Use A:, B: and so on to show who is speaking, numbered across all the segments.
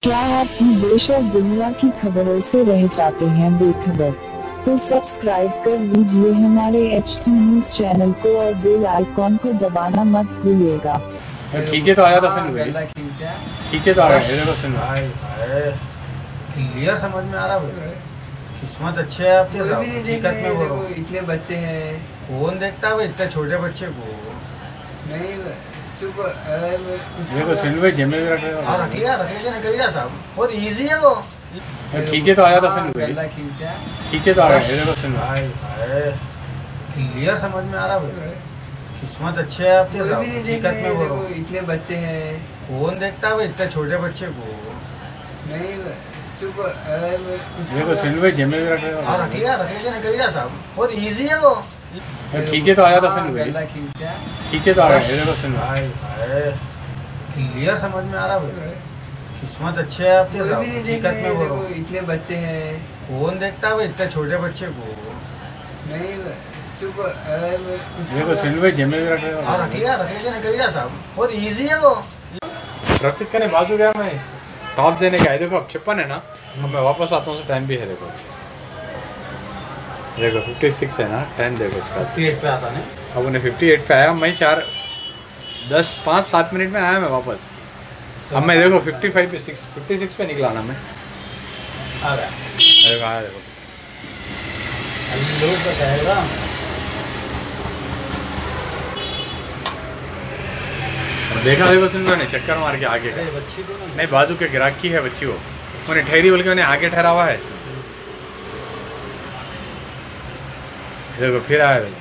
A: क्या आप देश और दुनिया की खबरों से रह जाते हैं बेखबर? तो सब्सक्राइब कर लीजिए हमारे HT न्यूज चैनल को और बेल आइकॉन को दबाना मत भूलिएगा।
B: खींचे तो आया था सुन भाई, खींचे तो आ गए देखो सुन भाई,
C: क्लियर समझ में आ रहा है। किस्मत अच्छे है आपके, हकीकत में वो
D: इतने बच्चे हैं,
C: कौन देखता है इतने छोटे बच्चे को?
D: नहीं चुप
B: देखो सुन भाई जिम्मे भी रखे
C: और रखिए निकलिया साहब, बहुत इजी है वो।
B: खींचे तो आया था सुन भाई, खींचे तो आ गए देखो सुन भाई,
C: क्लियर समझ में आ रहा है। किस्मत अच्छे है आपके, हकीकत में वो
D: इतने बच्चे हैं,
C: कौन देखता है इतने छोटे बच्चे को?
D: नहीं चुप
B: देखो सुन भाई जिम्मे भी रखे
C: और रखिए निकलिया साहब, बहुत इजी है वो।
B: खींचे तो आया था सुन भाई, खींचे तो आ गए देखो सुन भाई,
C: क्लियर समझ में आ रहा है। किस्मत अच्छे है आपके, हकीकत में वो
D: इतने बच्चे हैं,
C: कौन देखता है इतने छोटे बच्चे को?
D: नहीं चुप
B: देखो सुन भाई जिम्मे भी रखे
C: और रखिए निकलिया साहब, बहुत इजी है वो।
B: ट्रैफिक का नहीं बाजू गया मैं टॉप देने का है। देखो अब 56 है ना, अब मैं वापस आता हूँ, टाइम भी है देखो 56 है ना, 10 देखो इसका
C: 58 पे आता नहीं,
B: अब उन्हें 58 पे आया, मैं 5-7 मिनट में आया मैं वापस। अब मैं देखो 55 पे 56 पे निकला ना मैं,
C: आ गया
B: देखो आया देखो।
C: लोग तो कहेगा
B: देखा देखो सुन ने चक्कर मार के आगे का,
C: बच्ची को
B: नहीं बाजू के ग्राहक की है बच्ची, वो उन्हें ठहरी बोल के उन्हें आगे ठहरा हुआ है। देखो फिर आया देखो,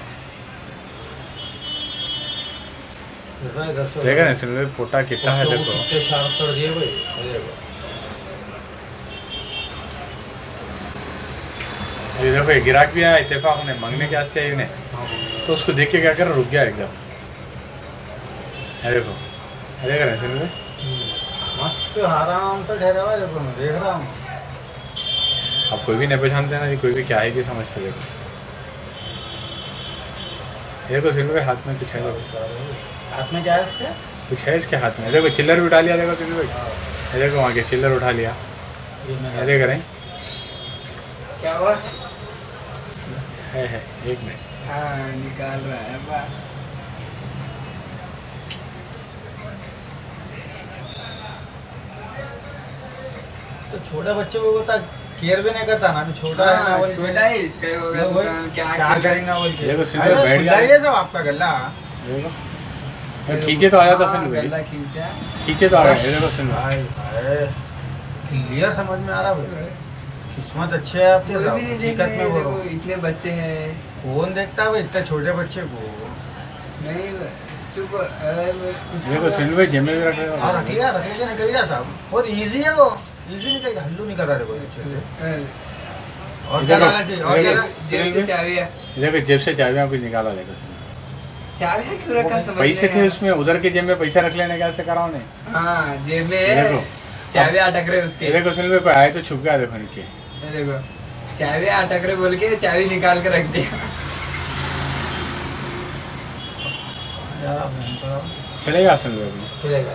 B: देखा नहीं सुन फोटा कितना है देखो।
C: शार्प कर दिए भाई,
B: ये देखो ये गिराक भी आया इत्तेफाक उन्हें मांगने के आस्ते आई उन्हें, तो उसको देख के क्या कर रुक गया एकदम। देखो देख रहे सुन
C: मस्त आराम से ठहरा हुआ है, देखो मैं देख रहा हूँ।
B: अब कोई भी नहीं पहचानते ना, कोई भी क्या है कि समझते। देखो देखो सिल्वर के हाथ में कुछ है,
C: हाथ में क्या है इसके?
B: कुछ है इसके हाथ में। देखो चिल्लर भी उठा लिया, देखो सिल्वर, देखो वहाँ के चिल्लर उठा लिया, देख रहे
D: क्या हुआ?
B: है 1 मिनट।
D: हाँ निकाल रहा है बात।
C: तो छोटे बच्चे को होता केयर भी नहीं करता ना, छोटा है ना, वो
D: छोटा है इसका होगा तो
C: क्या करेंगे वो?
B: देखो सिल्वर बैठ गया
C: ये सब आपका गल्ला।
B: देखो खींचे तो आया था सुन भाई, खींचे तो आ गए देखो सुन भाई,
C: क्लियर समझ में आ रहा है। किस्मत अच्छे है आपके, हकीकत में वो
D: इतने बच्चे हैं,
C: कौन देखता है इतने छोटे बच्चे को?
D: नहीं चुप
B: देखो सिल्वर भाई जिम्मे भी रखे
C: और रखिए निकलिया साहब, बहुत इजी है वो। इजी निकल हल्लू निकल रहा है और
D: जेब से चाबी है,
B: देखो जेब से चाबियां कुछ निकाला। देखो
D: चाबी क्यों रखा समझ
B: पैसे थे उसमें, उधर के जेब में पैसा रख लेने का करा उन्हें।
D: हाँ जेब में है, चाबी अटक रहे उसके।
B: देखो सुन भाई कोई आए तो छुप गया, देखो नीचे
D: देखो चाबी अटक रहे बोल के चाबी निकाल के रख दिया।
B: चलेगा सुन भाई
C: चलेगा।